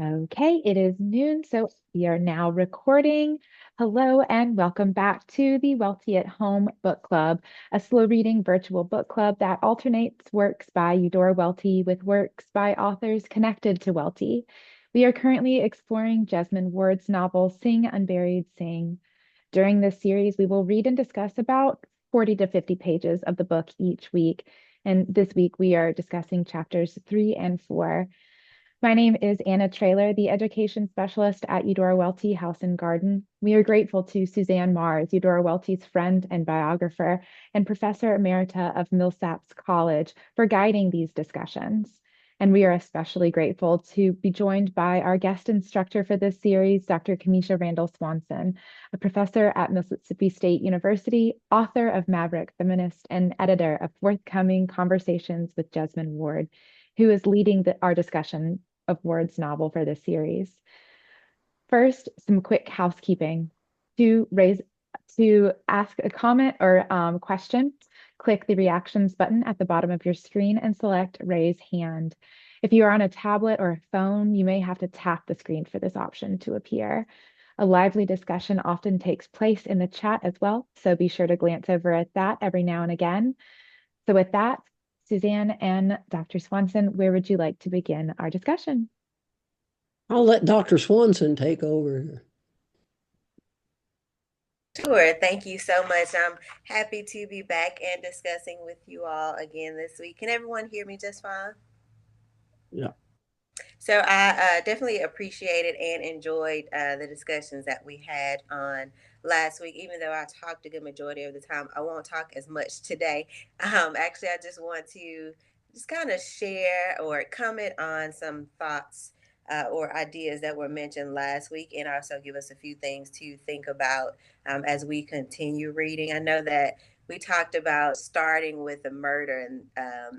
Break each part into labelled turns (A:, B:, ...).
A: Okay, it is noon, so we are now recording. Hello and welcome back to the Welty at Home Book Club, a slow reading virtual book club that alternates works by Eudora Welty with works by authors connected to Welty. We are currently exploring Jesmyn Ward's novel Sing, Unburied, Sing. During this series, we will read and discuss about 40 to 50 pages of the book each week. And this week, we are discussing chapters 3 and 4. My name is Anna Traylor, the education specialist at Eudora Welty House and Garden. We are grateful to Suzanne Mars, Eudora Welty's friend and biographer, and Professor Emerita of Millsaps College, for guiding these discussions. And we are especially grateful to be joined by our guest instructor for this series, Dr. Kamisha Randall Swanson, a professor at Mississippi State University, author of Maverick Feminist, and editor of forthcoming Conversations with Jesmyn Ward, who is leading our discussion of Ward's novel for this series. First, some quick housekeeping. To ask a comment or question, click the reactions button at the bottom of your screen and select raise hand. If you are on a tablet or a phone, you may have to tap the screen for this option to appear. A lively discussion often takes place in the chat as well, so be sure to glance over at that every now and again. So with that, Suzanne and Dr. Swanson, where would you like to begin our discussion?
B: I'll let Dr. Swanson take over.
C: Sure. Thank you so much. I'm happy to be back and discussing with you all again this week. Can everyone hear me just fine?
B: Yeah.
C: So I definitely appreciated and enjoyed the discussions that we had on last week. Even though I talked a good majority of the time, I won't talk as much today. Actually, I just want to just kind of share or comment on some thoughts or ideas that were mentioned last week, and also give us a few things to think about as we continue reading. I know that we talked about starting with the murder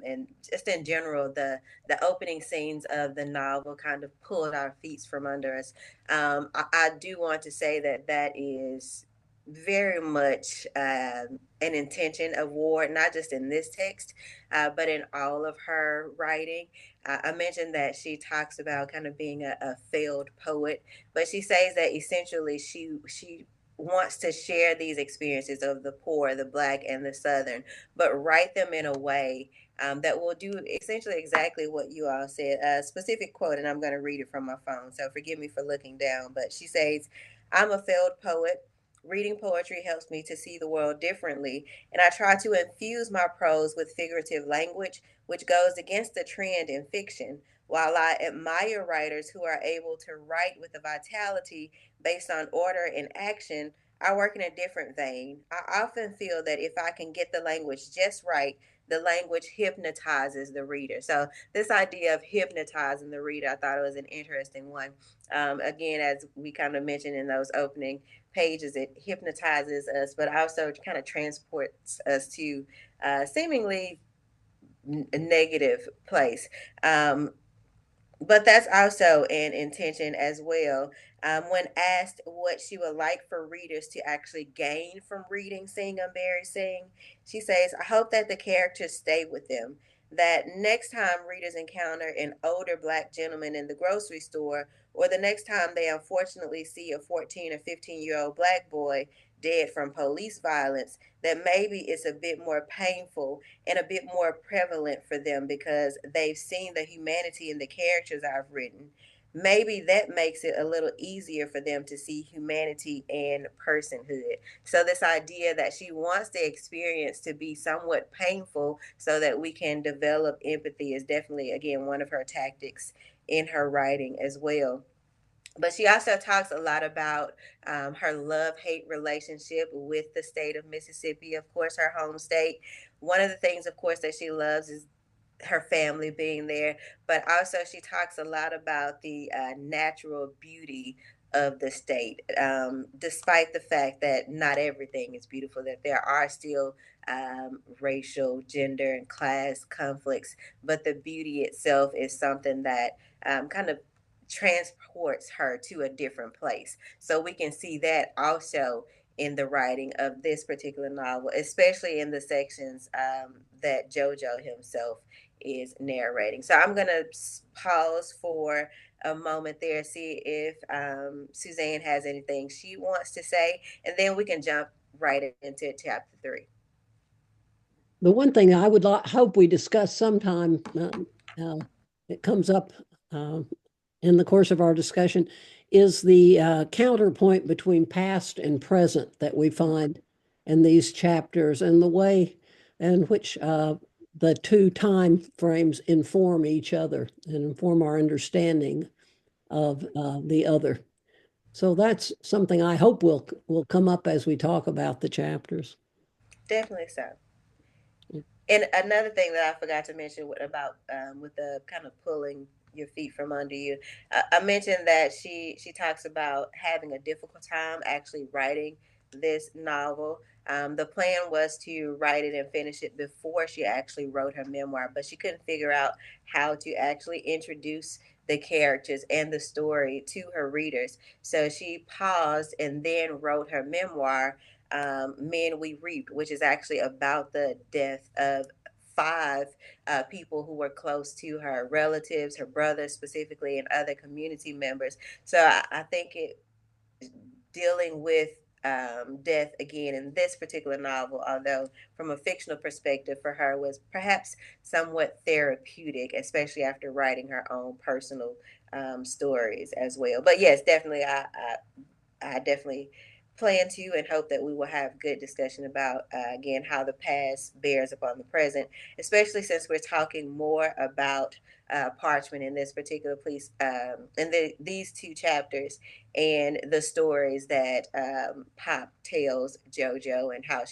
C: and just in general the opening scenes of the novel kind of pulled our feet from under us. I do want to say that that is very much an intention of Ward, not just in this text, but in all of her writing. I mentioned that she talks about kind of being a failed poet, but she says that essentially she wants to share these experiences of the poor, the Black, and the Southern, but write them in a way that will do essentially exactly what you all said. A specific quote, and I'm going to read it from my phone, so forgive me for looking down, but she says, "I'm a failed poet. Reading poetry helps me to see the world differently, and I try to infuse my prose with figurative language, which goes against the trend in fiction. While I admire writers who are able to write with a vitality based on order and action, I work in a different vein. I often feel that if I can get the language just right, the language hypnotizes the reader." So, this idea of hypnotizing the reader, I thought it was an interesting one. Again, as we kind of mentioned in those opening pages, it hypnotizes us, but also kind of transports us to seemingly negative place. But that's also an intention as well. When asked what she would like for readers to actually gain from reading Sing Unburied Sing, she says, "I hope that the characters stay with them. That next time readers encounter an older Black gentleman in the grocery store, or the next time they unfortunately see a 14 or 15-year-old Black boy dead from police violence, that maybe it's a bit more painful and a bit more prevalent for them because they've seen the humanity in the characters I've written. Maybe that makes it a little easier for them to see humanity and personhood." So, this idea that she wants the experience to be somewhat painful so that we can develop empathy is definitely, again, one of her tactics in her writing as well. But she also talks a lot about her love hate relationship with the state of Mississippi, of course, her home state. One of the things, of course, that she loves is her family being there, but also she talks a lot about the natural beauty of the state, despite the fact that not everything is beautiful, that there are still racial, gender, and class conflicts, but the beauty itself is something that kind of transports her to a different place. So we can see that also in the writing of this particular novel, especially in the sections that JoJo himself is narrating. So I'm going to pause for a moment there, see if Suzanne has anything she wants to say, and then we can jump right into chapter 3.
B: The one thing I would hope we discuss sometime, it comes up in the course of our discussion, is the counterpoint between past and present that we find in these chapters, and the way in which the two time frames inform each other and inform our understanding of the other. So that's something I hope will come up as we talk about the chapters.
C: Definitely so. And another thing that I forgot to mention about with the kind of pulling your feet from under you, I mentioned that she talks about having a difficult time actually writing this novel. The plan was to write it and finish it before she actually wrote her memoir, but she couldn't figure out how to actually introduce the characters and the story to her readers. So she paused and then wrote her memoir, Men We Reaped, which is actually about the death of 5 people who were close to her, relatives, her brother specifically, and other community members. So I think it dealing with death again in this particular novel, although from a fictional perspective for her, was perhaps somewhat therapeutic, especially after writing her own personal stories as well. But yes, definitely, I definitely plan to and hope that we will have good discussion about again how the past bears upon the present, especially since we're talking more about Parchment in this particular piece, in these 2 chapters, and the stories that Pop tells JoJo and how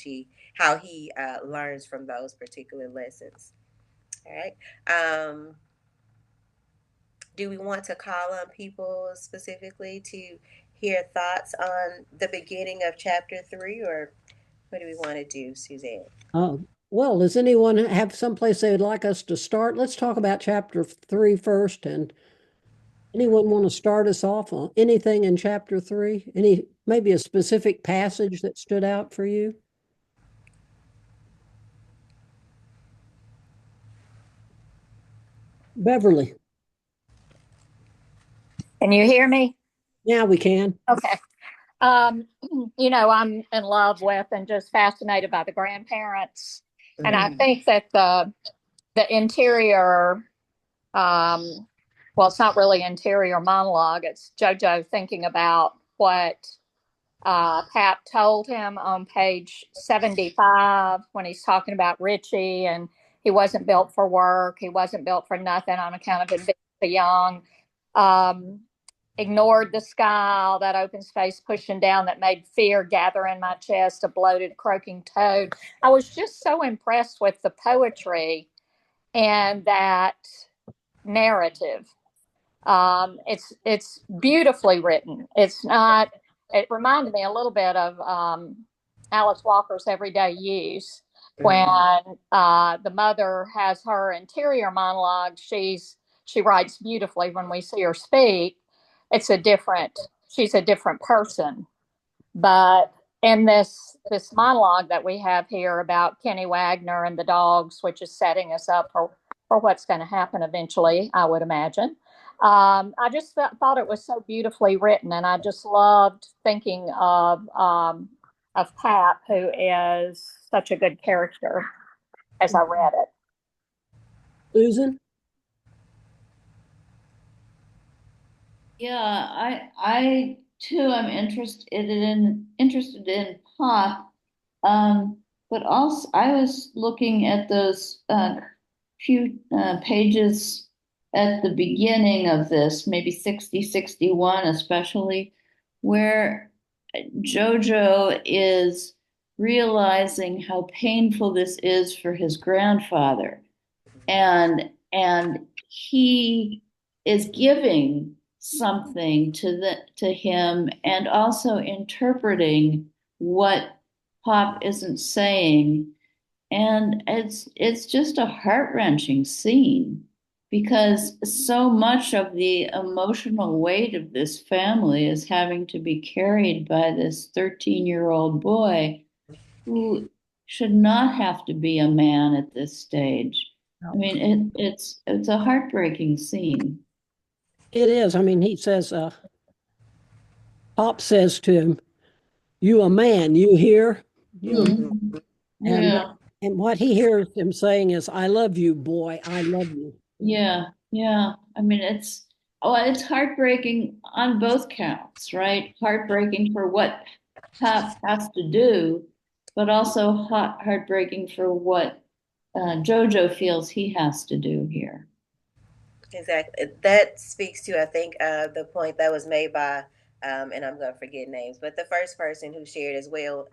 C: he learns from those particular lessons. All right. Do we want to call on people specifically to hear thoughts on the beginning of chapter 3, or what do we want to do, Suzanne?
B: Well, does anyone have someplace they would like us to start? Let's talk about chapter 3 first. And anyone want to start us off on anything in chapter 3? Maybe a specific passage that stood out for you? Beverly.
D: Can you hear me?
B: Yeah, we can.
D: Okay. I'm in love with and just fascinated by the grandparents. And I think that the interior, well, it's not really interior monologue. It's JoJo thinking about what Pap told him on page 75 when he's talking about Richie, and he wasn't built for work. He wasn't built for nothing on account of him being so young. Ignored the sky, all that open space pushing down that made fear gather in my chest, a bloated, croaking toad. I was just so impressed with the poetry and that narrative. It's beautifully written. It's not. It reminded me a little bit of Alice Walker's Everyday Use, when the mother has her interior monologue. She writes beautifully when we see her speak. She's a different person. But in this monologue that we have here about Kenny Wagner and the dogs, which is setting us up for what's going to happen eventually, I would imagine. I just thought it was so beautifully written, and I just loved thinking of Pap, who is such a good character, as I read it.
B: Susan?
E: Yeah, I too am interested in Pop, but also I was looking at those few pages at the beginning of this, maybe 60, 61 especially, where JoJo is realizing how painful this is for his grandfather, and he is giving something to him, and also interpreting what Pop isn't saying. And it's just a heart-wrenching scene, because so much of the emotional weight of this family is having to be carried by this 13-year-old boy who should not have to be a man at this stage. I mean, it's a heartbreaking scene.
B: It is. I mean, he says, Pop says to him, "You a man, you hear? You a man."
E: Mhm.
B: And
E: Yeah,
B: and what he hears him saying is, "I love you, boy. I love you."
E: yeah, yeah. I mean, it's heartbreaking on both counts, right? Heartbreaking for what Pop has to do, but also heartbreaking for what Jojo feels he has to do here.
C: Exactly. That speaks to, I think, the point that was made by, and I'm going to forget names, but the first person who shared as well,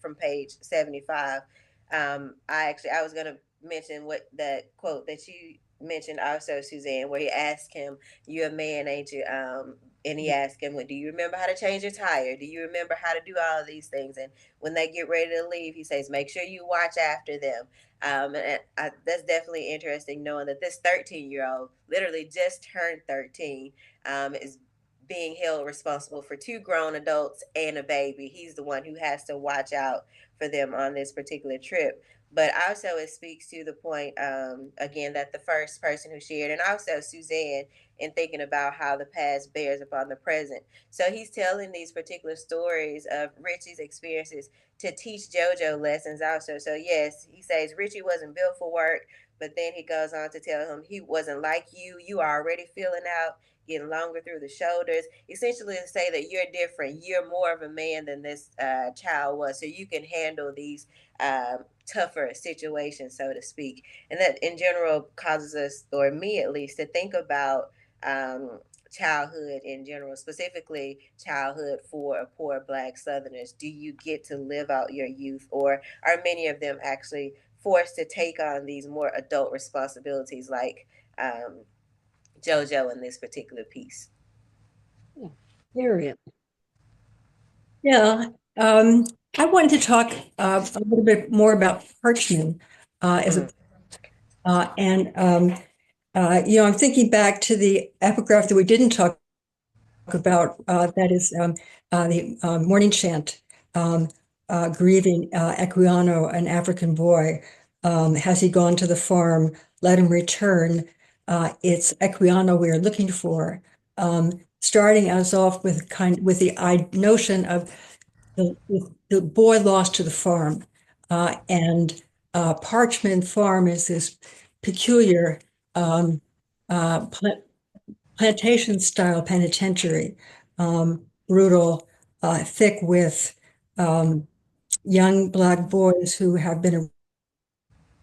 C: from page 75. I was going to mention what that quote that you mentioned also, Suzanne, where he asked him, "You a man, ain't you?" And he asked him, "Well, do you remember how to change your tire? Do you remember how to do all of these things?" And when they get ready to leave, he says, "Make sure you watch after them." That's definitely interesting knowing that this 13-year-old literally just turned 13, is being held responsible for two grown adults and a baby. He's the one who has to watch out for them on this particular trip. But also, it speaks to the point, again, that the first person who shared, and also Suzanne, in thinking about how the past bears upon the present. So he's telling these particular stories of Richie's experiences to teach JoJo lessons also. So yes, he says Richie wasn't built for work, but then he goes on to tell him he wasn't like you. You are already feeling out, getting longer through the shoulders. Essentially, to say that you're different. You're more of a man than this child was, so you can handle these tougher situations, so to speak. And that, in general, causes us, or me at least, to think about um, childhood in general, specifically childhood for a poor Black Southerners. Do you get to live out your youth, or are many of them actually forced to take on these more adult responsibilities, like JoJo in this particular piece?
B: Yeah. Harriet.
F: Yeah, I wanted to talk a little bit more about Parchman as a
C: Mm.
F: and I'm thinking back to the epigraph that we didn't talk about. That is the morning chant, um, grieving Equiano, an African boy. Has he gone to the farm? Let him return. It's Equiano we are looking for. Starting us off with the notion of the boy lost to the farm. And Parchman Farm is this peculiar um, plantation style penitentiary, brutal, thick with young Black boys who have been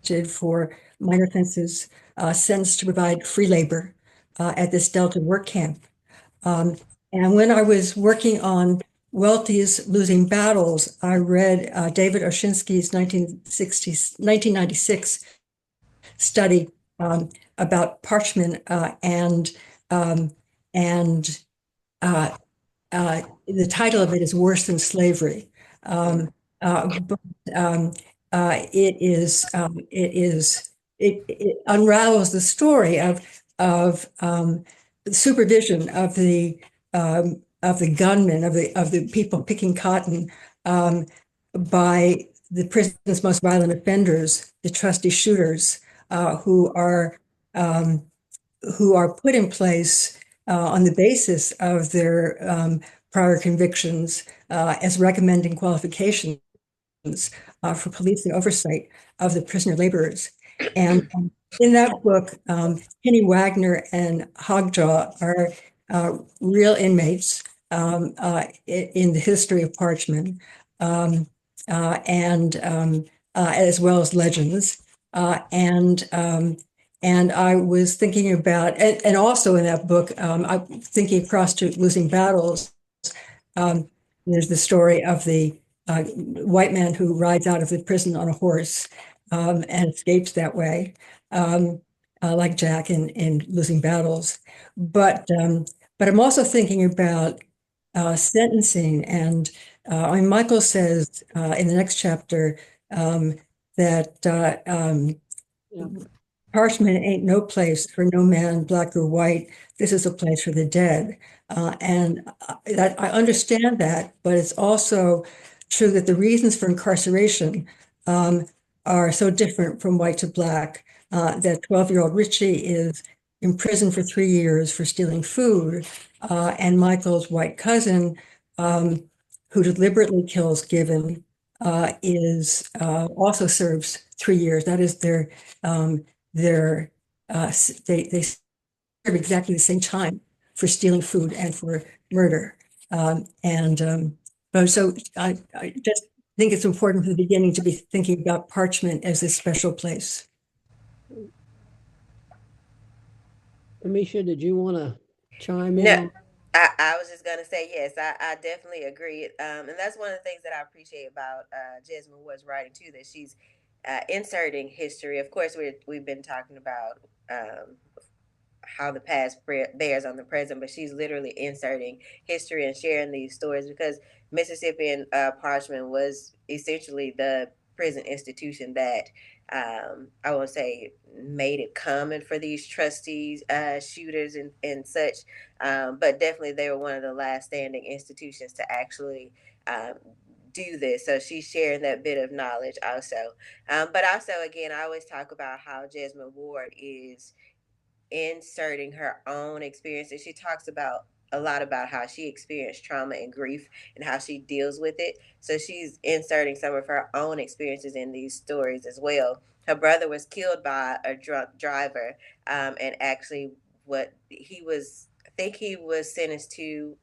F: arrested for minor offenses, sentenced to provide free labor at this Delta work camp. Um, and when I was working on Welty's Losing Battles, I read David Oshinsky's 1996 study about Parchman um, and the title of it is Worse Than Slavery. But it unravels the story of supervision of the gunmen of the people picking cotton by the prison's most violent offenders, the trusty shooters, who are um, put in place on the basis of their prior convictions as recommending qualifications for policing oversight of the prisoner laborers. And in that book, Penny Wagner and Hogjaw are real inmates in the history of Parchman, and as well as legends. And I was thinking about, and also in that book, I'm thinking across to Losing Battles. There's the story of the white man who rides out of the prison on a horse and escapes that way, like Jack in Losing Battles. But I'm also thinking about sentencing. And Michael says in the next chapter that
B: Yeah.
F: Parchment ain't no place for no man, black or white. This is a place for the dead. And that I understand that, but it's also true that the reasons for incarceration are so different from white to black. that 12-year-old Richie is imprisoned for 3 years for stealing food, and Michael's white cousin, who deliberately kills Given, is also serves 3 years. That is they serve exactly the same time for stealing food and for murder. So I just think it's important from the beginning to be thinking about Parchment as this special place.
B: Amisha, did you want to chime in?
C: No, I was just gonna say yes. I definitely agree, and that's one of the things that I appreciate about Jesmyn Ward's writing too. That she's inserting history. Of course, we've been talking about how the past bears on the present, but she's literally inserting history and sharing these stories because Mississippian Parchment was essentially the prison institution that I won't say made it common for these trustees, shooters, and such, but definitely they were one of the last standing institutions to actually do this. So she's sharing that bit of knowledge also. But also, again, I always talk about how Jesmyn Ward is inserting her own experiences. She talks about a lot about how she experienced trauma and grief and how she deals with it. So she's inserting some of her own experiences in these stories as well. Her brother was killed by a drunk driver, and actually, what he was, I think he was sentenced to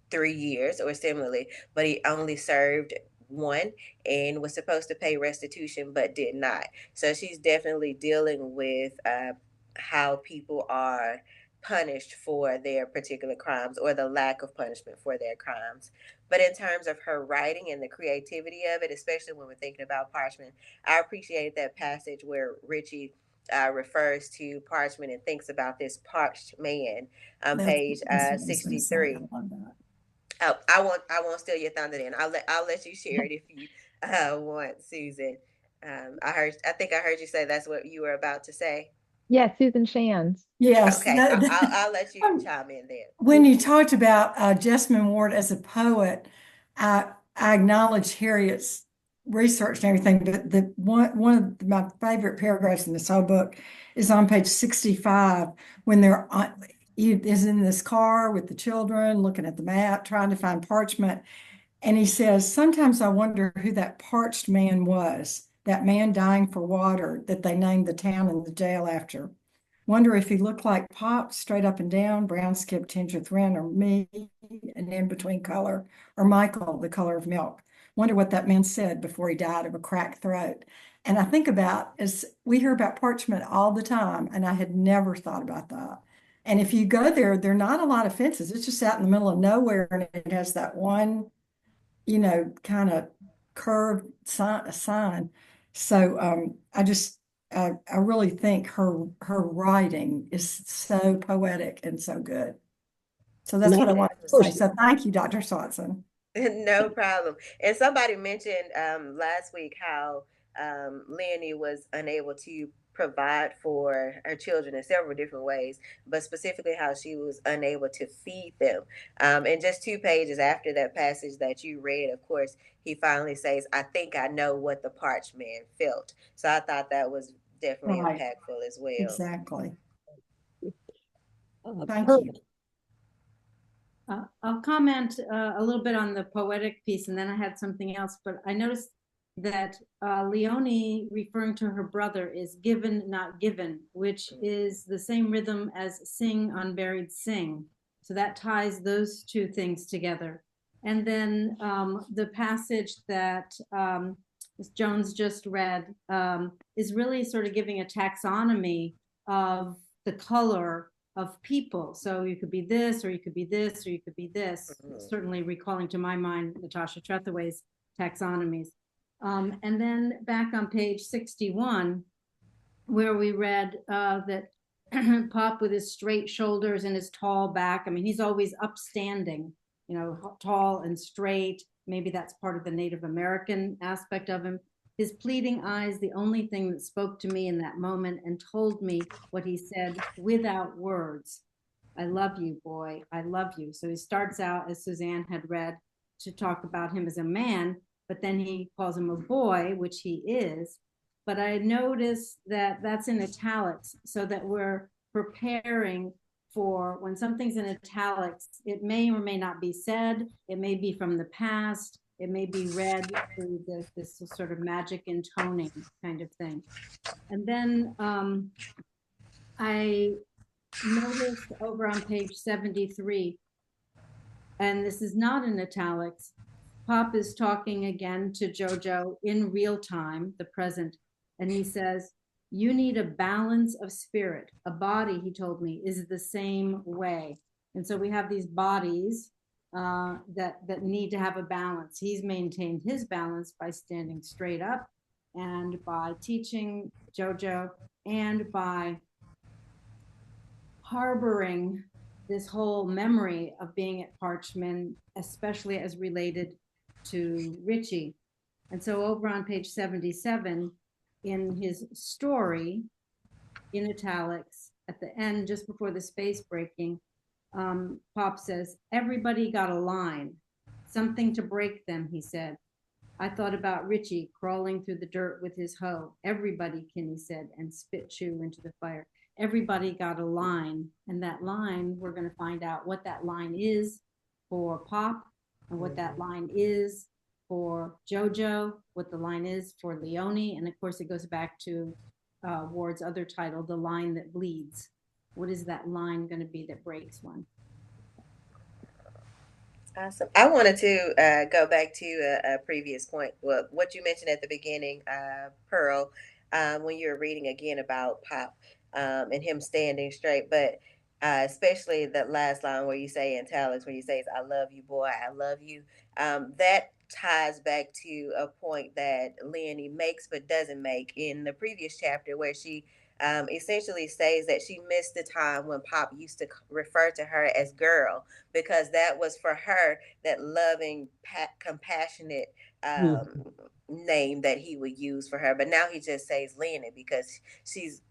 C: 3 years or similarly, but he only served one and was supposed to pay restitution but did not. So she's definitely dealing with how people are punished for their particular crimes or the lack of punishment for their crimes. But in terms of her writing and the creativity of it, especially when we're thinking about Parchment, I appreciate that passage where Richie refers to Parchment and thinks about this parched man on page 63. Oh, I won't steal your thunder. Then I'll let you share it if you want, Susan. I think I heard you say that's what you were about to say.
A: Yeah, Susan Shands.
E: Yes.
C: Okay, I'll let you chime in there.
G: When you talked about Jesmyn Ward as a poet, I acknowledge Harriet's research and everything, but the one of my favorite paragraphs in this whole book is on page 65 when he is in this car with the children looking at the map, trying to find Parchment. And he says, sometimes I wonder who that parched man was, that man dying for water that they named the town and the jail after. Wonder if he looked like Pop, straight up and down, brown skip tinged with red, or me, an in-between color, or Michael, the color of milk. Wonder what that man said before he died of a cracked throat. And I think about, as we hear about Parchment all the time, and I had never thought about that. And if you go there, there are not a lot of fences. It's just out in the middle of nowhere, and it has that one, kind of curved sign. So I really think her writing is so poetic and so good. So that's what I wanted to say. So thank you, Dr. Swanson.
C: No problem. And somebody mentioned last week how Leonie was unable to provide for her children in several different ways, but specifically how she was unable to feed them. And just 2 pages after that passage that you read, of course, he finally says, I think I know what the parched man felt. So I thought that was definitely impactful as well.
G: Exactly. Thank
B: Pearl.
G: you.
H: I'll comment a little bit on the poetic piece, and then I had something else. But I noticed that Leonie, referring to her brother, is given, not given, which is the same rhythm as sing, unburied, sing. So that ties those 2 things together. And then the passage that Ms. Jones just read is really sort of giving a taxonomy of the color of people. So you could be this, or you could be this, or you could be this. Certainly recalling to my mind Natasha Trethewey's taxonomies. And then back on page 61, where we read that Pop with his straight shoulders and his tall back. I mean, he's always upstanding, tall and straight. Maybe that's part of the Native American aspect of him. His pleading eyes, the only thing that spoke to me in that moment and told me what he said without words. I love you, boy. I love you. So he starts out, as Suzanne had read, to talk about him as a man, but then he calls him a boy, which he is. but I noticed that that's in italics so that we're preparing for when something's in italics, it may or may not be said. It may be from the past. It may be read through this sort of magic intoning kind of thing. And then I noticed over on page 73, and this is not in italics, Pop is talking again to JoJo in real time, the present, and he says, you need a balance of spirit. A body, he told me, is the same way. And so we have these bodies that need to have a balance. He's maintained his balance by standing straight up and by teaching JoJo and by harboring this whole memory of being at Parchman, especially as related to Richie. And so over on page 77, in his story, in italics, at the end, just before the space breaking, Pop says, everybody got a line, something to break them, he said. I thought about Richie crawling through the dirt with his hoe. Everybody, Kinney said, and spit Chew into the fire. Everybody got a line, and that line, we're going to find out what that line is for Pop and what that line is for JoJo, what the line is for Leonie, and of course it goes back to Ward's other title, The Line That Bleeds. What is that line going to be that breaks one?
C: Awesome. I wanted to go back to a previous point, well, what you mentioned at the beginning, Pearl, when you were reading again about Pop and him standing straight, but especially that last line where you say in italics, where you say, I love you, boy, I love you. That ties back to a point that Leonie makes but doesn't make in the previous chapter, where she essentially says that she missed the time when Pop used to refer to her as girl, because that was for her that loving, compassionate name that he would use for her. But now he just says Leonie because she's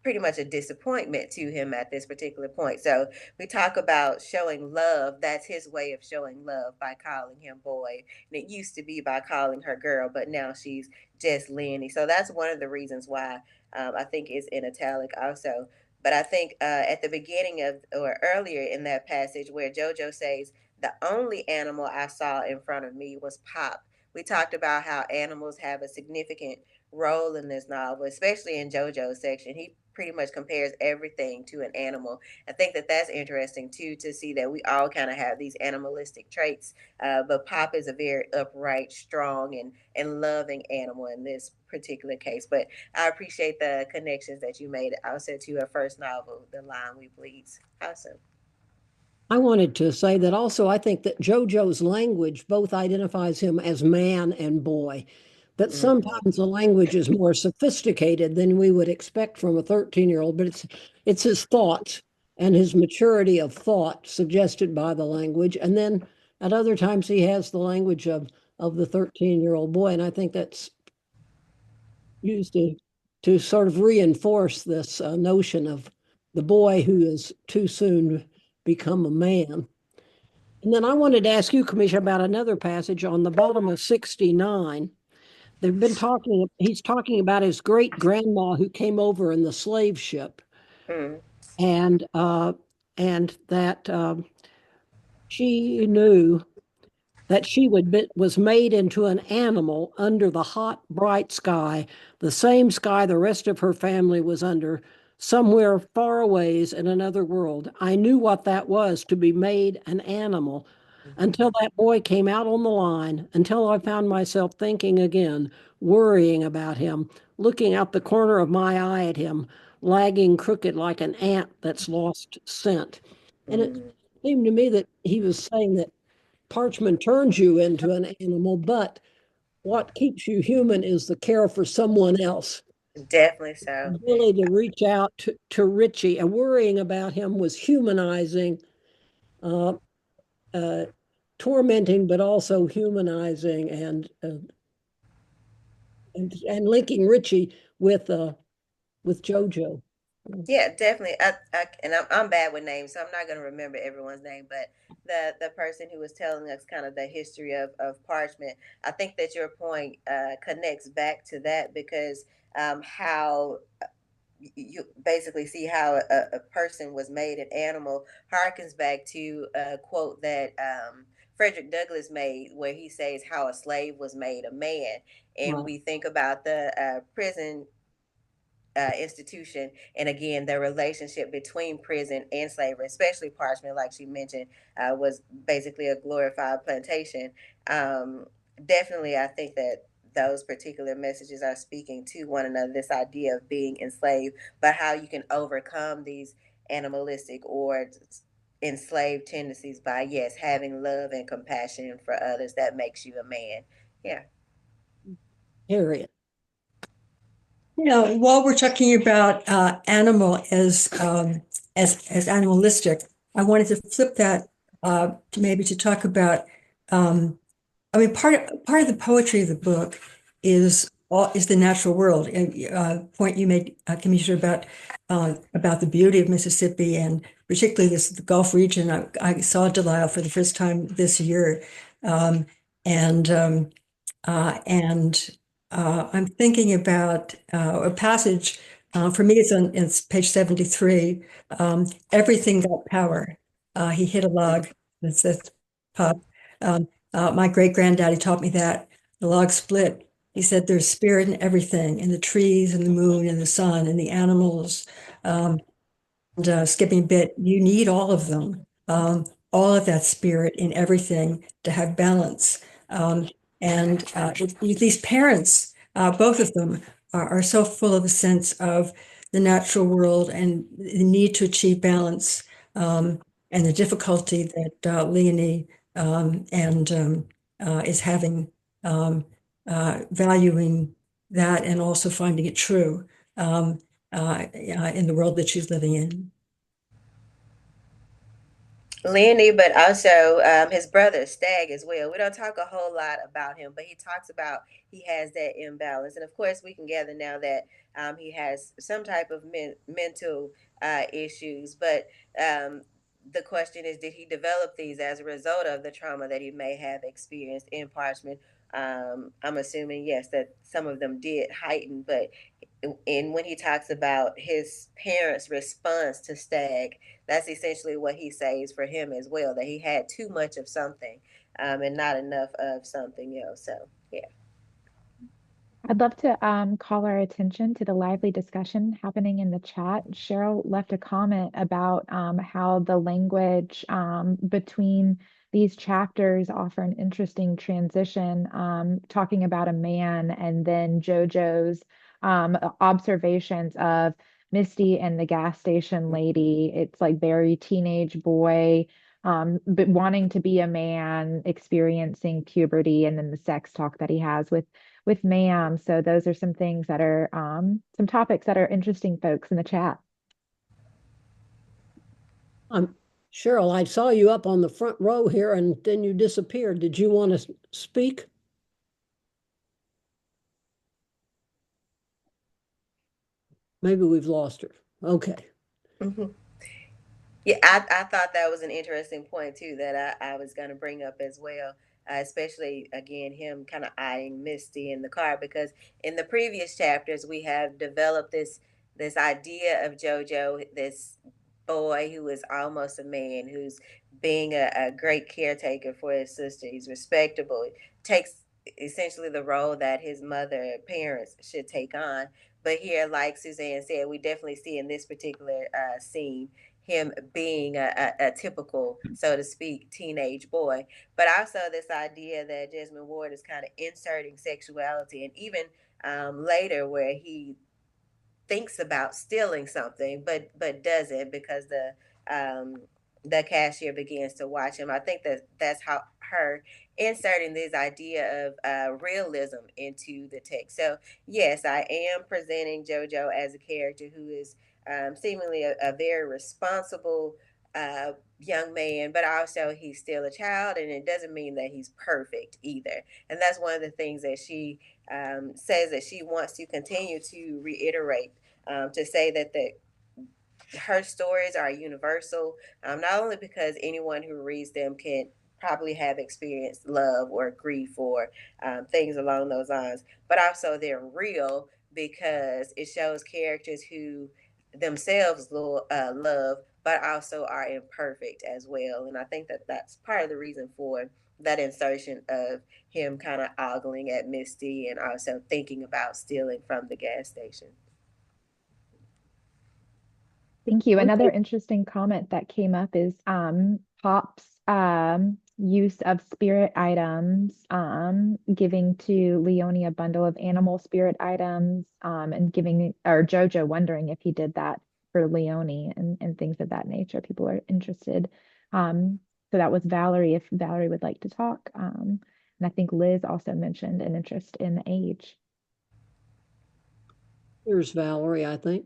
C: pretty much a disappointment to him at this particular point. So we talk about showing love. That's his way of showing love, by calling him boy. And it used to be by calling her girl, but now she's just Lenny. So that's one of the reasons why I think it's in italic also. But I think at the beginning of, or earlier in that passage where JoJo says, the only animal I saw in front of me was Pop. We talked about how animals have a significant role in this novel, especially in JoJo's section. He pretty much compares everything to an animal. I think that that's interesting too, to see that we all kind of have these animalistic traits, but Pop is a very upright, strong, and loving animal in this particular case. But I appreciate the connections that you made also to her first novel, The Line We Bleeds. Awesome.
B: I wanted to say that also I think that JoJo's language both identifies him as man and boy, that sometimes the language is more sophisticated than we would expect from a 13-year-old, but it's his thoughts and his maturity of thought suggested by the language. And then at other times he has the language of the 13-year-old boy. And I think that's used to sort of reinforce this notion of the boy who is too soon become a man. And then I wanted to ask you, Kamisha, about another passage on the bottom of 69. They've been talking, he's talking about his great grandma who came over in the slave ship, and that she knew that she was made into an animal under the hot, bright sky, the same sky the rest of her family was under, somewhere far away in another world. I knew what that was, to be made an animal, until that boy came out on the line, until I found myself thinking again, worrying about him, looking out the corner of my eye at him, lagging crooked like an ant that's lost scent. And it seemed to me that he was saying that Parchman turns you into an animal, but what keeps you human is the care for someone else.
C: Definitely so.
B: The ability to reach out to Richie, and worrying about him was humanizing, tormenting, but also humanizing, and linking Richie with JoJo.
C: Yeah, definitely. And I'm bad with names, so I'm not going to remember everyone's name. But the person who was telling us kind of the history of Parchment, I think that your point connects back to that, because how you basically see how a person was made an animal harkens back to a quote that Frederick Douglass made, where he says how a slave was made a man. And
B: Right.
C: we think about the prison institution, and again the relationship between prison and slavery, especially parchment, like she mentioned, was basically a glorified plantation. um, Definitely I think that those particular messages are speaking to one another, this idea of being enslaved, but how you can overcome these animalistic or enslaved tendencies by, yes, having love and compassion for others. That makes you a man. Yeah.
B: Harriet.
F: While we're talking about animal as animalistic, I wanted to flip that to talk about. Part of the poetry of the book is the natural world. And point you made, Kamisha, about the beauty of Mississippi, and particularly the Gulf region. I saw Delisle for the first time this year, um, and um, and I'm thinking about a passage. For me, it's page 73. Everything got power. He hit a log. It says pop. My great granddaddy taught me that the log split. He said there's spirit in everything, in the trees and the moon and the sun and the animals. Skipping a bit, you need all of them, all of that spirit in everything to have balance. These parents, both of them, are so full of a sense of the natural world and the need to achieve balance, and the difficulty that Leonie is having, valuing that and also finding it true. In the world that she's living in.
C: Lenny, but also his brother Stag as well. We don't talk a whole lot about him, but he talks about he has that imbalance, and of course, we can gather now that he has some type of mental issues. But the question is, did he develop these as a result of the trauma that he may have experienced in Parchment? I'm assuming yes, that some of them did heighten, but and when he talks about his parents' response to Stag, that's essentially what he says for him as well, that he had too much of something and not enough of something else. So, yeah.
A: I'd love to call our attention to the lively discussion happening in the chat. Cheryl left a comment about how the language between these chapters offer an interesting transition, talking about a man, and then JoJo's observations of Misty and the gas station lady. It's like very teenage boy, but wanting to be a man, experiencing puberty, and then the sex talk that he has with Ma'am. So those are some things that are some topics that are interesting, folks, in the chat.
B: Cheryl, I saw you up on the front row here and then you disappeared. Did you want to speak? Maybe we've lost her. Okay.
C: Mm-hmm. Yeah, I thought that was an interesting point too that I was going to bring up as well, especially again him kind of eyeing Misty in the car, because in the previous chapters we have developed this idea of JoJo, this boy who is almost a man, who's being a great caretaker for his sister. He's respectable, takes essentially the role that his mother parents should take on. But here, like Suzanne said, we definitely see in this particular scene him being a typical, so to speak, teenage boy. But also this idea that Jesmyn Ward is kind of inserting sexuality, and even later where he thinks about stealing something, but doesn't, because the cashier begins to watch him. I think that that's how her inserting this idea of realism into the text. So yes, I am presenting JoJo as a character who is seemingly a very responsible young man, but also he's still a child, and it doesn't mean that he's perfect either. And that's one of the things that she says that she wants to continue to reiterate, to say that her stories are universal, not only because anyone who reads them can probably have experienced love or grief or things along those lines, but also they're real because it shows characters who themselves love, but also are imperfect as well. And I think that that's part of the reason for that insertion of him kind of ogling at Misty and also thinking about stealing from the gas station.
A: Thank you.
B: One
A: Another
B: thing-
A: interesting comment that came up is Pop's use of spirit items, giving to Leonie a bundle of animal spirit items, and giving, or Jojo wondering if he did that for Leonie and things of that nature. People are interested. So that was Valerie, if Valerie would like to talk. And I think Liz also mentioned an interest in the age.
B: Here's Valerie, I think.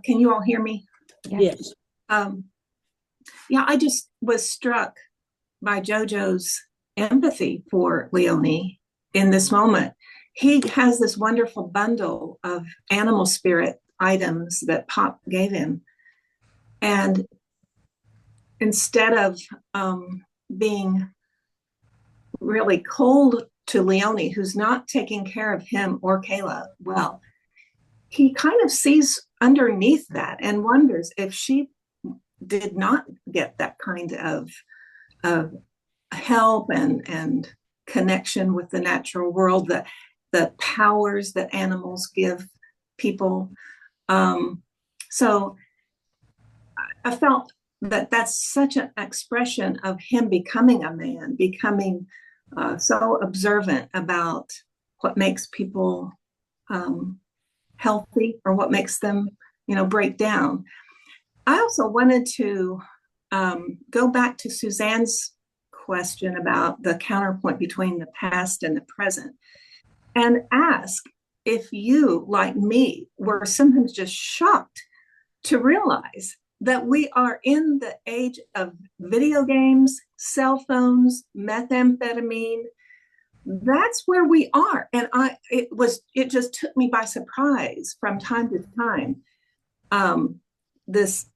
I: Can you all hear me?
B: Yes.
I: Yeah, I just was struck by JoJo's empathy for Leonie in this moment. He has this wonderful bundle of animal spirit items that Pop gave him. And instead of being really cold to Leonie, who's not taking care of him or Kayla well, he kind of sees underneath that and wonders if she did not get that kind of help and connection with the natural world, the powers that animals give people. So I felt that that's such an expression of him becoming a man, becoming so observant about what makes people healthy or what makes them, break down. I also wanted to go back to Suzanne's question about the counterpoint between the past and the present and ask if you, like me, were sometimes just shocked to realize that we are in the age of video games, cell phones, methamphetamine. That's where we are. And it just took me by surprise from time to time. This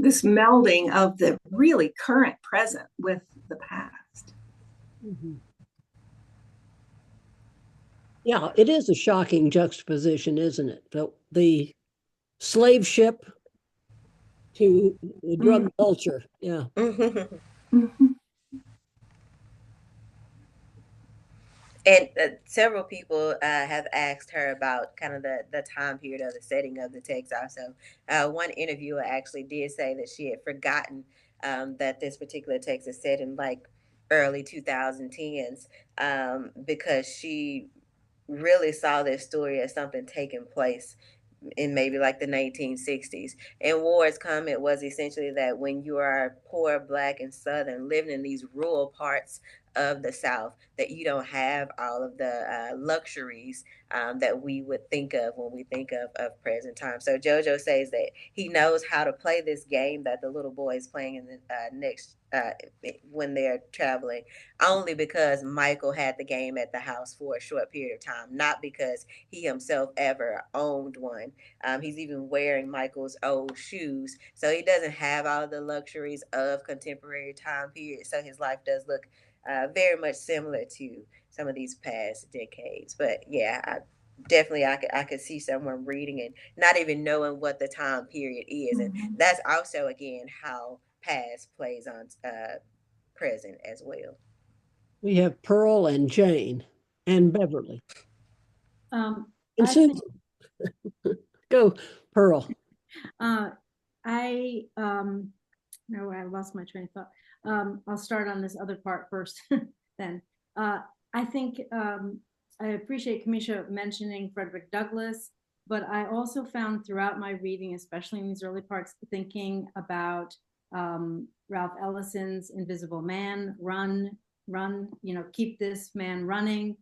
I: this melding of the really current present with the past.
B: Mm-hmm. Yeah, it is a shocking juxtaposition, isn't it? The slave ship to the drug culture. Yeah.
I: Mm-hmm.
C: And several people have asked her about kind of the time period of the setting of the text also. One interviewer actually did say that she had forgotten that this particular text is set in like early 2010s, because she really saw this story as something taking place in maybe like the 1960s. And Ward's comment was essentially that when you are poor, Black, and Southern, living in these rural parts of the South, that you don't have all of the luxuries that we would think of when we think of present time. So JoJo says that he knows how to play this game that the little boy is playing in the next when they're traveling, only because Michael had the game at the house for a short period of time, not because he himself ever owned one. He's even wearing Michael's old shoes, so he doesn't have all the luxuries of contemporary time period. So his life does look very much similar to some of these past decades. But yeah, I could see someone reading and not even knowing what the time period is, and that's also again how past plays on present as well.
B: We have Pearl and Jane and Beverly. And Susan. Go, Pearl.
H: No, I lost my train of thought. I'll start on this other part first then. I think I appreciate Kamisha mentioning Frederick Douglass, but I also found throughout my reading, especially in these early parts, thinking about Ralph Ellison's Invisible Man, run, keep this man running.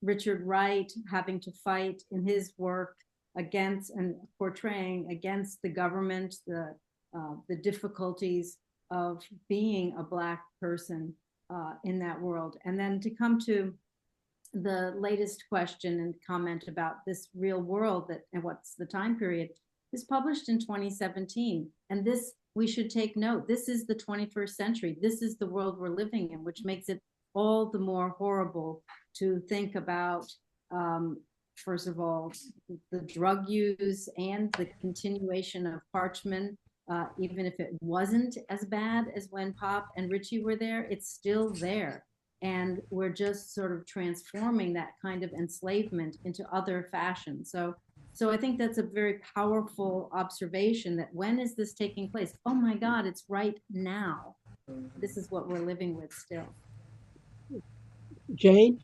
H: Richard Wright having to fight in his work against and portraying against the government, the difficulties of being a Black person in that world. And then to come to the latest question and comment about this real world and what's the time period, is published in 2017. And this, we should take note, this is the 21st century. This is the world we're living in, which makes it all the more horrible to think about, first of all, the drug use and the continuation of parchment. Even if it wasn't as bad as when Pop and Richie were there, it's still there. And we're just sort of transforming that kind of enslavement into other fashions. So I think that's a very powerful observation, that when is this taking place? Oh my God, it's right now. This is what we're living with still.
B: Jane?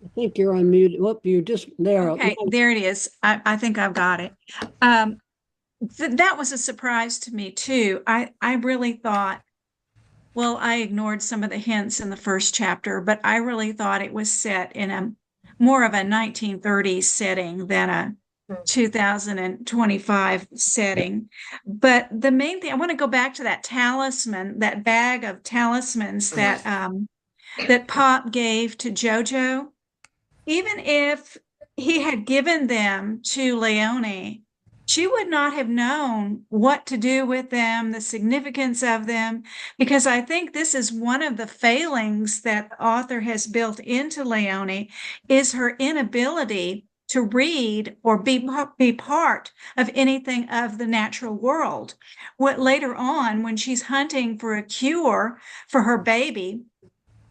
B: I think you're unmuted. Whoop, you're just there.
J: Okay, there it is. I think I've got it. That was a surprise to me too. I really thought, well, I ignored some of the hints in the first chapter, but I really thought it was set in a more of a 1930s setting than a 2025 setting. But the main thing, I want to go back to that talisman, that bag of talismans that that Pop gave to JoJo. Even if he had given them to Leonie, she would not have known what to do with them, the significance of them, because I think this is one of the failings that the author has built into Leonie, is her inability to read or be part of anything of the natural world. What later on, when she's hunting for a cure for her baby,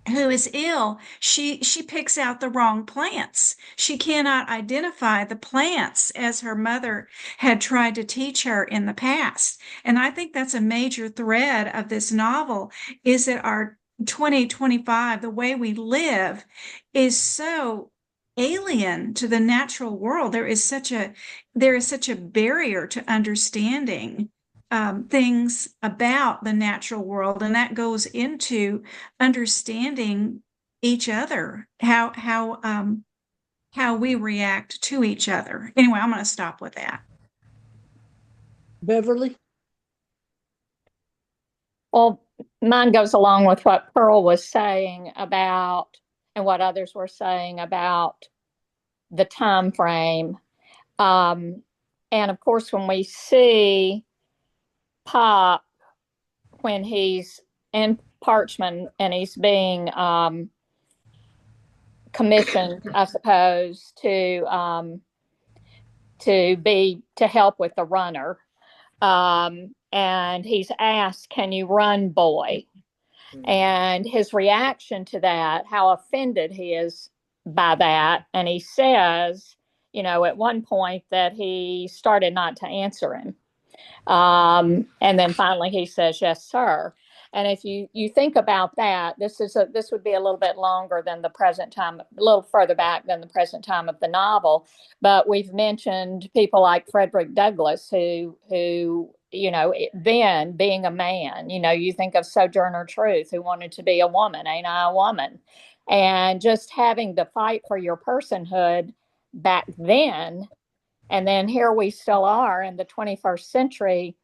J: who is ill, she picks out the wrong plants. She cannot identify the plants as her mother had tried to teach her in the past. And I think that's a major thread of this novel, is that our 2025, the way we live, is so alien to the natural world. There is such a barrier to understanding things about the natural world, and that goes into understanding each other, how we react to each other. Anyway, I'm going to stop with that.
B: Beverly?
D: Well, mine goes along with what Pearl was saying about, and what others were saying about the time frame. And of course, when we see Pop, when he's in Parchment and he's being commissioned, I suppose, to help with the runner, and he's asked, "Can you run, boy?" And his reaction to that, how offended he is by that, and he says, at one point that he started not to answer him. And then finally he says, "Yes, sir." And if you think about that, this would be a little bit longer than the present time, a little further back than the present time of the novel. But we've mentioned people like Frederick Douglass, who then being a man, you think of Sojourner Truth, who wanted to be a woman, ain't I a woman? And just having to fight for your personhood back then. And then here we still are in the 21st century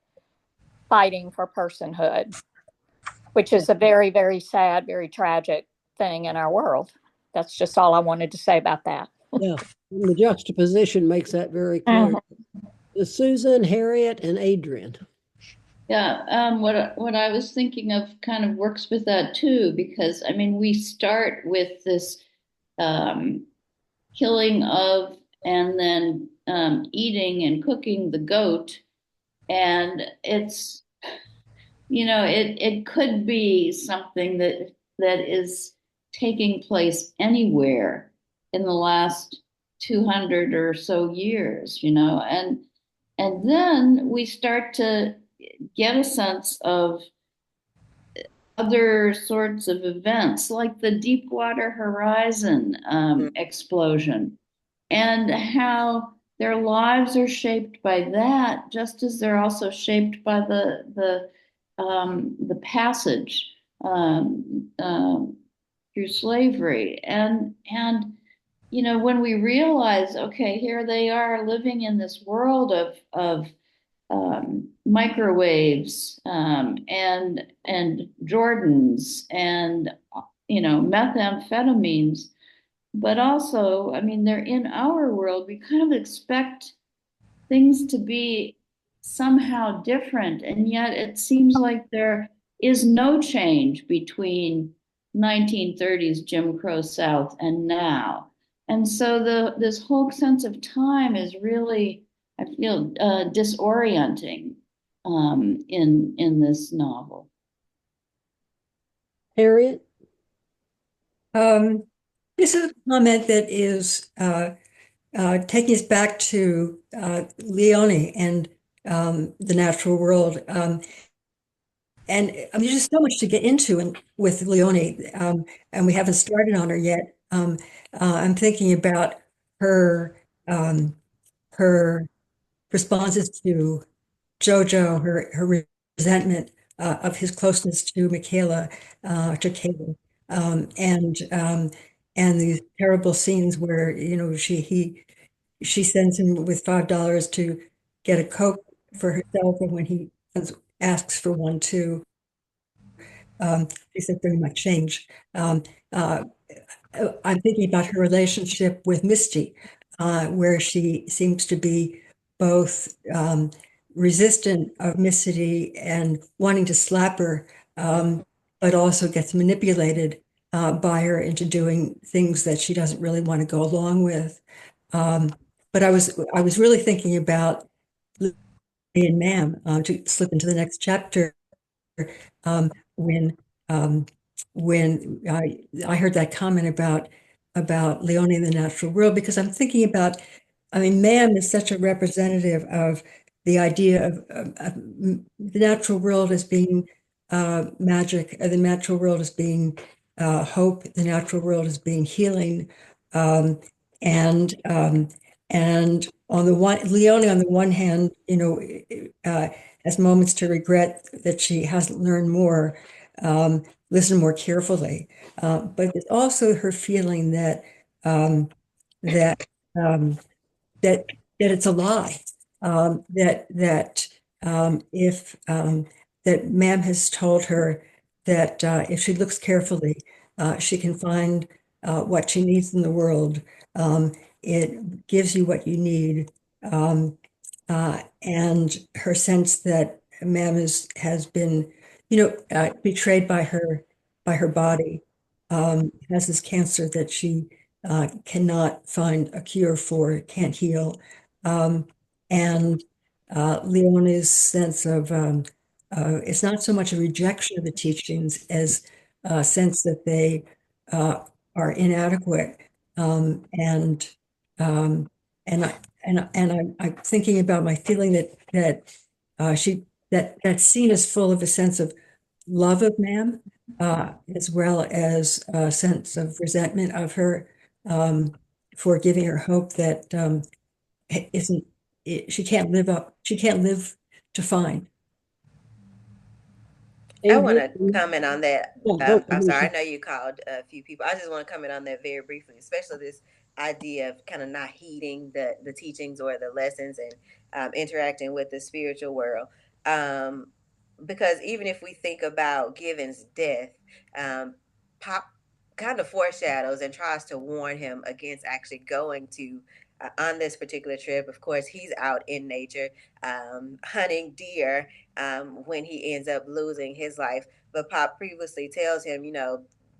D: fighting for personhood, which is a very, very sad, very tragic thing in our world. That's just all I wanted to say about that.
B: Yeah, and the juxtaposition makes that very clear. Susan, Harriet, and Adrian.
E: Yeah, what I was thinking of kind of works with that too, because we start with this killing of, and then eating and cooking the goat, and it's it could be something that is taking place anywhere in the last 200 or so years, and then we start to get a sense of other sorts of events, like the Deepwater Horizon explosion, and how their lives are shaped by that, just as they're also shaped by the passage through slavery. And when we realize, okay, here they are living in this world of microwaves and Jordans and methamphetamines, but also, I mean, they're in our world. We kind of expect things to be somehow different, and yet it seems like there is no change between 1930s Jim Crow South and now. And so this whole sense of time is really, I feel, disorienting in this novel.
B: Harriet?
F: This is a comment that is taking us back to Leone and the natural world. And I mean, there's just so much to get into with Leone, and we haven't started on her yet. I'm thinking about her her responses to Jojo, her resentment of his closeness to Michaela, to Katie, and these terrible scenes where she sends him with $5 to get a Coke for herself, and when he asks for one too, she said, "Bring my change." I'm thinking about her relationship with Misty, where she seems to be both resistant of Misty and wanting to slap her, but also gets manipulated by her into doing things that she doesn't really want to go along with. But I was really thinking about Lily and Ma'am, to slip into the next chapter, um, when um, when I heard that comment about Leone in the natural world, because I'm thinking about, I mean, Ma'am is such a representative of the idea of the natural world as being magic, the natural world as being hope, the natural world as being healing, um, and um, and on the one, Leone on the one hand, has moments to regret that she hasn't learned more, listen more carefully. But it's also her feeling that um, that um, that that it's a lie. If that Ma'am has told her that if she looks carefully, she can find what she needs in the world. It gives you what you need. And her sense that Ma'am has been, betrayed by her body, has this cancer that she cannot find a cure for, can't heal. Um, and Leone's sense of it's not so much a rejection of the teachings as a sense that they uh, are inadequate. And and I'm thinking about my feeling that scene is full of a sense of love of Ma'am, as well as a sense of resentment of her, for giving her hope that isn't she can't live to find.
C: I want to
B: Adrian?
C: comment on that.
B: Yeah, go,
C: I'm sorry, I
B: Alicia.
C: know you called a few people. I just want to comment on that very briefly, especially this idea of kind of not heeding the teachings or the lessons and interacting with the spiritual world. Um, because even if we think about Given's death, Pop kind of foreshadows and tries to warn him against actually going to on this particular trip. Of course, he's out in nature hunting deer when he ends up losing his life. But Pop previously tells him,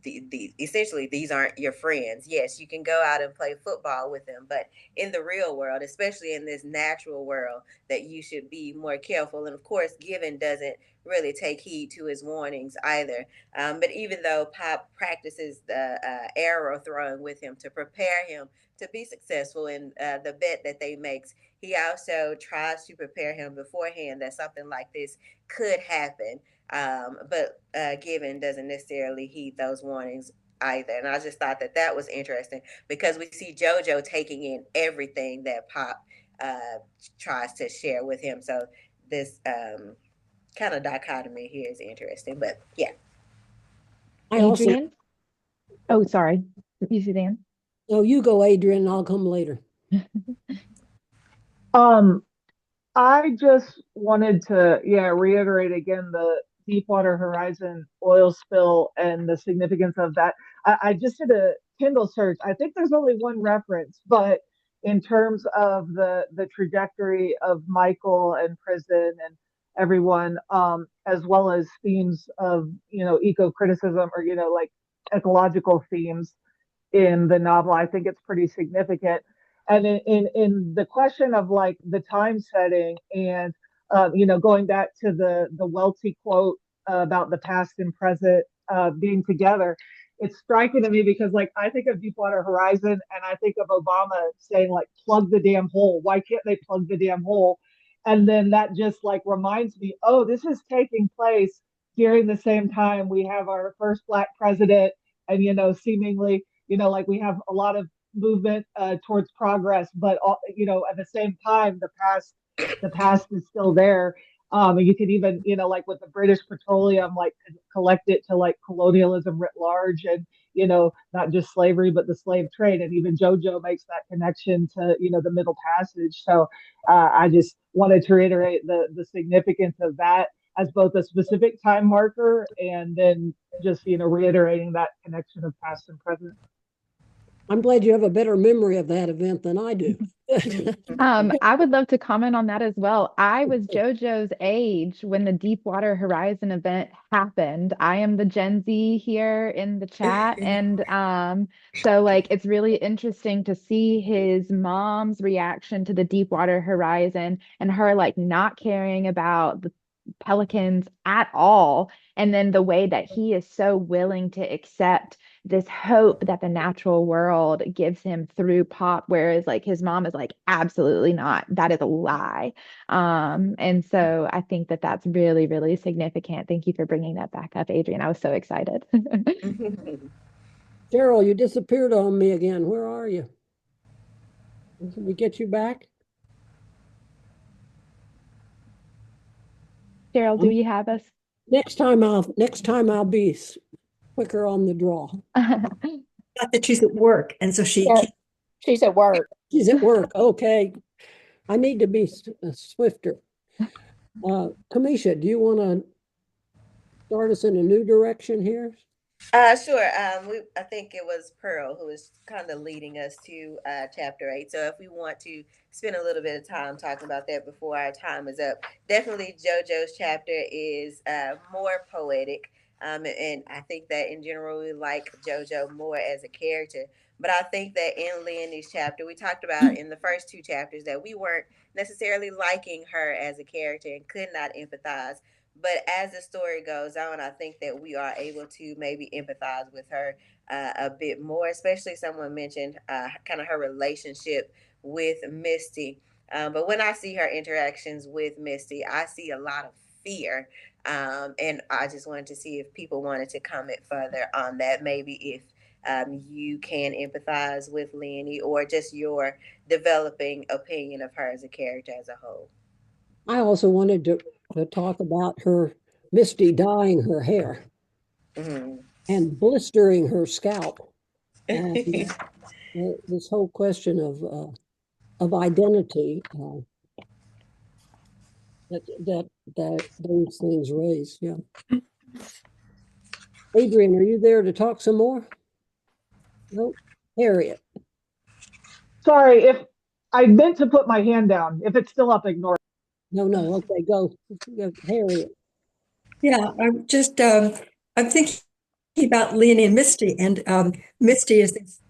C: essentially these aren't your friends. Yes, you can go out and play football with them, but in the real world, especially in this natural world, that you should be more careful. And of course, Given doesn't really take heed to his warnings either. But even though Pop practices the arrow throwing with him to prepare him to be successful in the bet that they makes, he also tries to prepare him beforehand that something like this could happen. But Given doesn't necessarily heed those warnings either. And I just thought that that was interesting because we see JoJo taking in everything that Pop tries to share with him. So this kind of dichotomy here is interesting. But yeah.
B: I also,
A: Adrian? Oh, sorry. You, Suzanne?
B: oh, you go, Adrian, and I'll come later.
K: Um, I just wanted to, yeah, reiterate again the Deepwater Horizon oil spill and the significance of that. I just did a Kindle search. I think there's only one reference, but in terms of the trajectory of Michael and prison and everyone, as well as themes of eco criticism or like ecological themes in the novel, I think it's pretty significant. And in the question of like the time setting and going back to the Welty quote about the past and present being together, it's striking to me because like I think of Deepwater Horizon and I think of Obama saying like plug the damn hole. Why can't they plug the damn hole? And then that just like reminds me, oh, this is taking place during the same time we have our first Black president, and seemingly like we have a lot of movement towards progress, but at the same time the past is still there. And you could even, like with the British Petroleum, like collect it to like colonialism writ large, and not just slavery, but the slave trade. And even JoJo makes that connection to the Middle Passage. So I just wanted to reiterate the significance of that as both a specific time marker and then just reiterating that connection of past and present.
B: I'm glad you have a better memory of that event than I do.
A: I would love to comment on that as well. I was JoJo's age when the Deepwater Horizon event happened. I am the Gen Z here in the chat. And so like it's really interesting to see his mom's reaction to the Deepwater Horizon and her like not caring about the pelicans at all. And then the way that he is so willing to accept this hope that the natural world gives him through pop, whereas like his mom is like, absolutely not, that is a lie. And so I think that that's really, really significant. Thank you for bringing that back up, Adrian. I was so excited.
B: Cheryl, you disappeared on me again. Where are you? Can we get you back?
A: Cheryl, do you have us?
B: Next time I'll be quicker on the draw.
F: Not that she's at work, and so
D: she's at work.
B: She's at work. Okay. I need to be swifter. Kamisha, do you want to start us in a new direction here?
C: Sure. I think it was Pearl who was kind of leading us to chapter 8. So if we want to spend a little bit of time talking about that before our time is up, definitely JoJo's chapter is more poetic. And I think that in general, we like JoJo more as a character. But I think that in Leonie's chapter, we talked about in the first two chapters that we weren't necessarily liking her as a character and could not empathize. But as the story goes on, I think that we are able to maybe empathize with her a bit more, especially someone mentioned kind of her relationship with Misty. But when I see her interactions with Misty, I see a lot of fear. And I just wanted to see if people wanted to comment further on that, maybe if you can empathize with Leonie or just your developing opinion of her as a character as a whole.
B: I also wanted to talk about her, Misty dyeing her hair and blistering her scalp. And this whole question of identity that those things raise. Yeah. Adrian, are you there to talk some more? No, Harriet.
K: Sorry, if I meant to put my hand down. If it's still up, ignore it.
B: No. Okay, go. Harriet.
F: Yeah, I'm just I'm thinking about Leonie and Misty, and Misty is this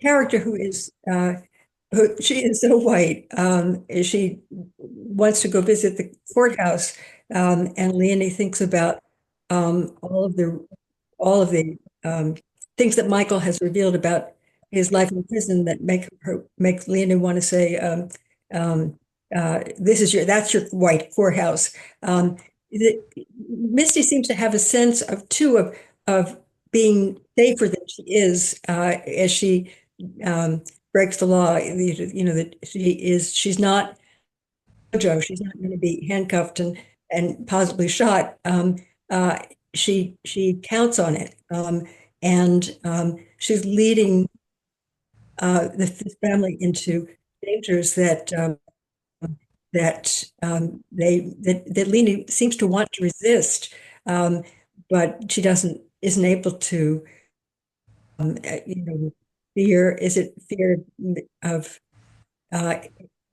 F: character who is she is so white. She wants to go visit the courthouse, and Leonie thinks about all of the things that Michael has revealed about his life in prison that make Leonie want to say, that's your white courthouse. Misty seems to have a sense of being safer than she is as she breaks the law. That she's not JoJo. She's not going to be handcuffed and possibly shot. She counts on it, and she's leading the family into dangers that Leonie seems to want to resist, but she doesn't isn't able to, fear, is it fear of,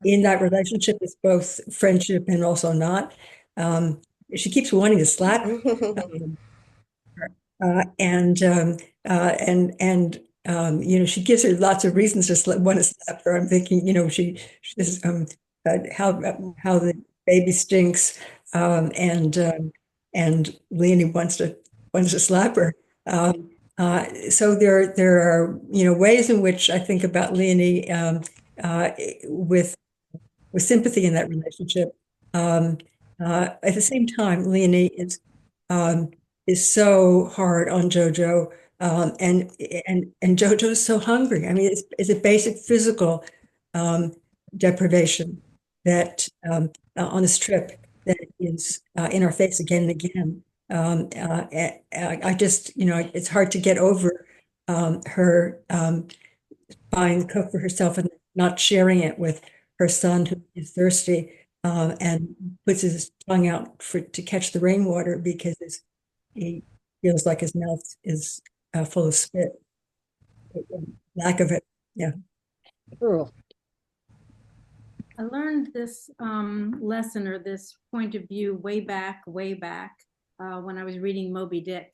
F: in that relationship, it's both friendship and also not. She keeps wanting to slap she gives her lots of reasons to want to slap her. I'm thinking, she says, how the baby stinks, and Leonie wants to slap her. So there are ways in which I think about Leonie with sympathy in that relationship. At the same time, Leonie is so hard on JoJo, and JoJo is so hungry. I mean, it's a basic physical deprivation that on this trip that is in our face again and again. I just, it's hard to get over her buying the Coke for herself and not sharing it with her son who is thirsty, and puts his tongue out to catch the rainwater because he feels like his mouth is full of spit. Lack of it, yeah.
B: Pearl.
H: I learned this lesson or this point of view way back when I was reading Moby Dick.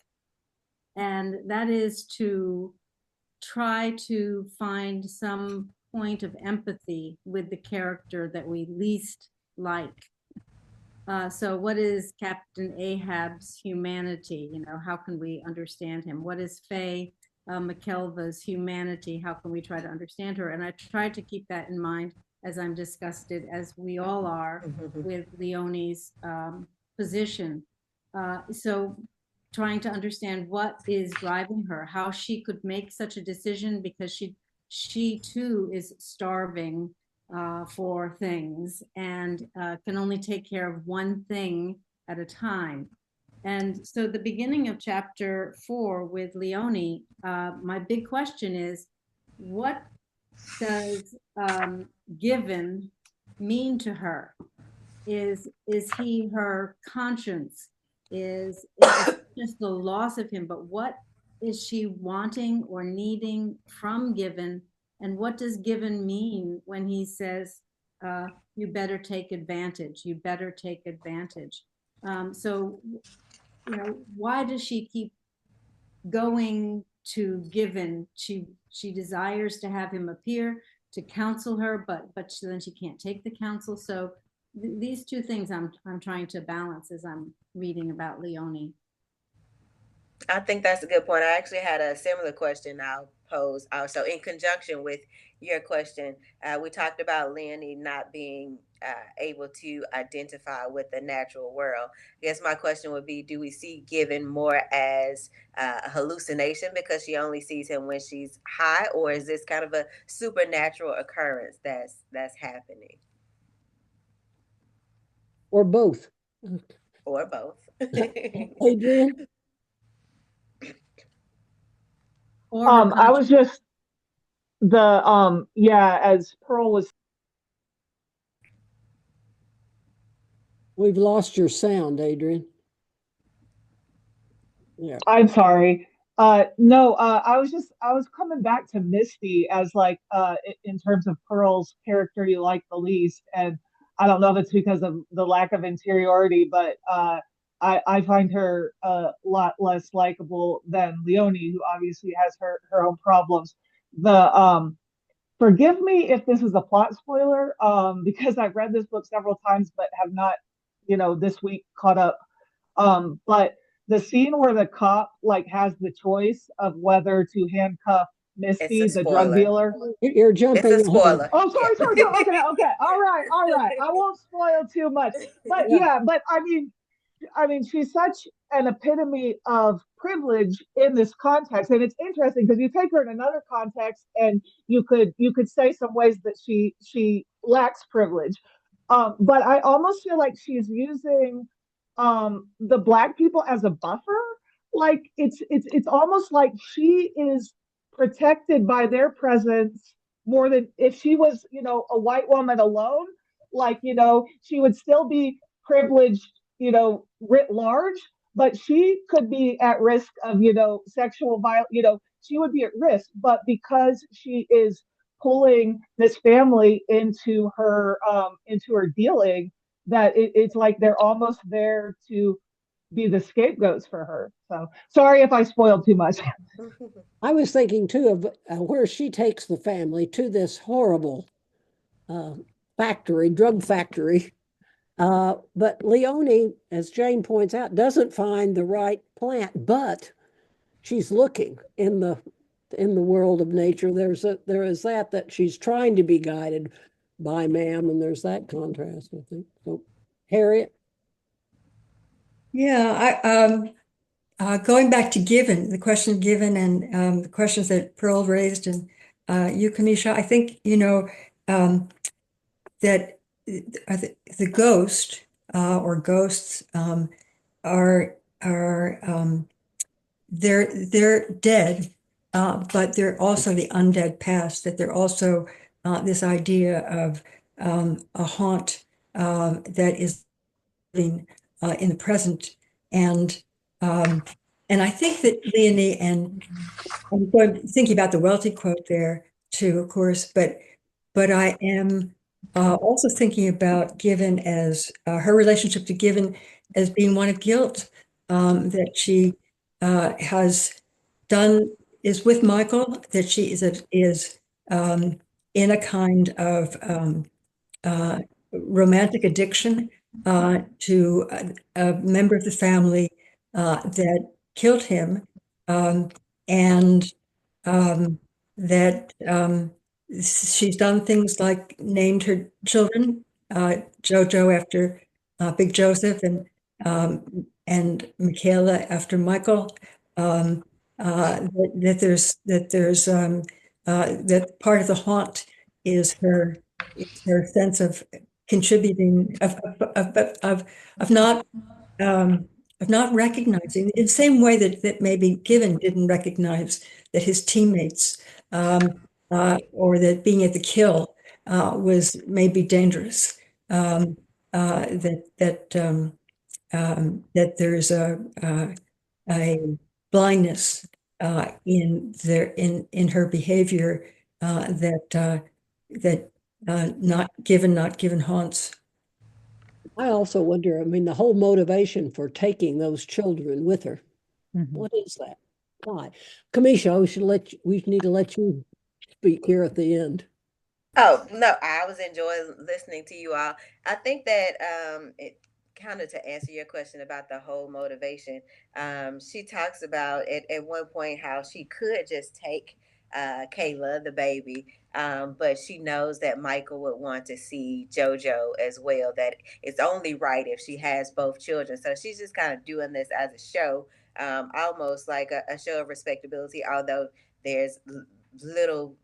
H: And that is to try to find some point of empathy with the character that we least like. So what is Captain Ahab's humanity? How can we understand him? What is Faye McKelvey's humanity? How can we try to understand her? And I tried to keep that in mind as I'm disgusted, as we all are, with Leonie's position. So trying to understand what is driving her, how she could make such a decision, because she too is starving for things and can only take care of one thing at a time. And so the beginning of chapter 4 with Leonie, my big question is, what does given mean to her? Is he her conscience? Is it just the loss of him? But what is she wanting or needing from given? And what does given mean when he says, you better take advantage, you better take advantage? So, why does she keep going to given? She desires to have him appear to counsel her, but then she can't take the counsel. So these two things I'm trying to balance as I'm reading about Leonie.
C: I think that's a good point. I actually had a similar question I'll pose. So in conjunction with your question, we talked about Leonie not being able to identify with the natural world. I guess my question would be, do we see Given more as a hallucination because she only sees him when she's high, or is this kind of a supernatural occurrence that's happening?
B: Or both.
C: Or both.
B: Adrian?
K: I was just as Pearl was.
B: We've lost your sound, Adrian. Yeah.
K: I'm sorry. No, I was coming back to Misty as like in terms of Pearl's character you like the least, and I don't know if it's because of the lack of interiority, but I find her a lot less likable than Leonie, who obviously has her own problems. Forgive me if this is a plot spoiler, because I've read this book several times but have not, this week caught up. But the scene where the cop has the choice of whether to handcuff Misty, the drug dealer.
B: You're jumping.
C: It's a spoiler.
K: Oh, sorry. Okay. All right. I won't spoil too much. But yeah, but I mean, she's such an epitome of privilege in this context, and it's interesting because you take her in another context, and you could say some ways that she lacks privilege. But I almost feel like she's using the Black people as a buffer. Like it's almost like she is protected by their presence more than if she was, a white woman alone. Like, she would still be privileged, writ large, but she could be at risk of, sexual violence, she would be at risk. But because she is pulling this family into her dealing, that it's like they're almost there to be the scapegoats for her. So sorry if I spoiled too much.
B: I was thinking too of where she takes the family to this horrible drug factory. But Leonie, as Jane points out, doesn't find the right plant, but she's looking in the world of nature. There is that she's trying to be guided by ma'am, and there's that contrast, I think. So, Harriet.
F: Yeah, going back to Given, the question of Given, and the questions that Pearl raised, and you, Kamisha, I think, that the ghost or ghosts are they're dead, but they're also the undead past. That they're also this idea of a haunt that is living in the present, and I think that Leonie, and I'm thinking about the Welty quote there too, of course, but I am also thinking about Given as her relationship to Given as being one of guilt, that she has done is with Michael, that she is in a kind of romantic addiction to a member of the family that killed him, and that she's done things like named her children Jojo after Big Joseph, and Michaela after Michael. That part of the haunt is her sense of contributing, of not recognizing, in the same way that maybe Given didn't recognize that his teammates or that being at the kill was maybe dangerous. That there's a blindness in her behavior that not given haunts.
B: I also wonder, I mean, the whole motivation for taking those children with her.
A: Mm-hmm.
B: What is that? Why? Kamisha, we need to let you speak here at the end.
C: Oh, no, I was enjoying listening to you all. I think that it kind of to answer your question about the whole motivation, she talks about at one point how she could just take Kayla, the baby, but she knows that Michael would want to see JoJo as well, that it's only right if she has both children. So she's just kind of doing this as a show, almost like a show of respectability, although there's little.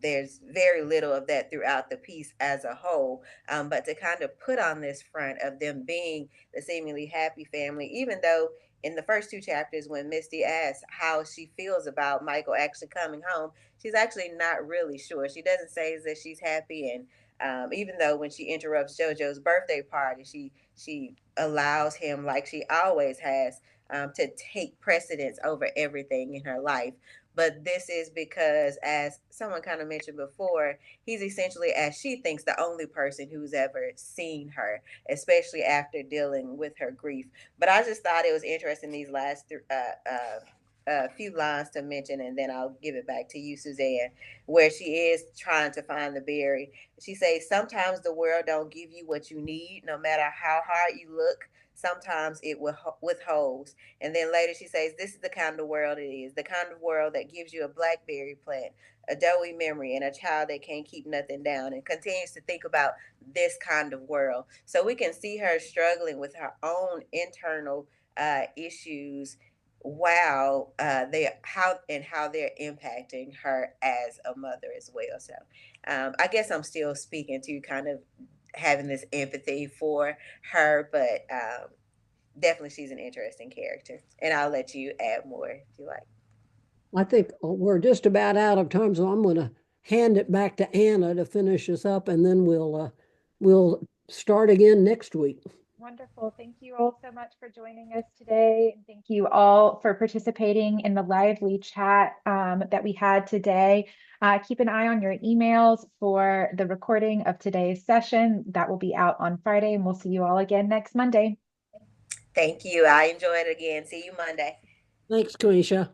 C: There's very little of that throughout the piece as a whole, but to kind of put on this front of them being the seemingly happy family, even though in the first two chapters when Misty asks how she feels about Michael actually coming home, she's actually not really sure. She doesn't say that she's happy, and even though when she interrupts JoJo's birthday party, she allows him, like she always has, to take precedence over everything in her life. But this is because, as someone kind of mentioned before, he's essentially, as she thinks, the only person who's ever seen her, especially after dealing with her grief. But I just thought it was interesting, these last few lines to mention, and then I'll give it back to you, Suzanne, where she is trying to find the berry. She says, sometimes the world don't give you what you need, no matter how hard you look. Sometimes it withholds. And then later she says, this is the kind of world it is, the kind of world that gives you a blackberry plant, a doughy memory, and a child that can't keep nothing down, and continues to think about this kind of world. So we can see her struggling with her own internal issues, while how they're impacting her as a mother as well. So I guess I'm still speaking to kind of having this empathy for her, but definitely she's an interesting character, and I'll let you add more if you like.
B: I think we're just about out of time, so I'm going to hand it back to Anna to finish us up, and then we'll start again next week.
A: Wonderful. Thank you all so much for joining us today. And thank you all for participating in the lively chat that we had today. Keep an eye on your emails for the recording of today's session. That will be out on Friday, and we'll see you all again next Monday.
C: Thank you. I enjoyed it again. See you Monday.
B: Thanks, Quenisha.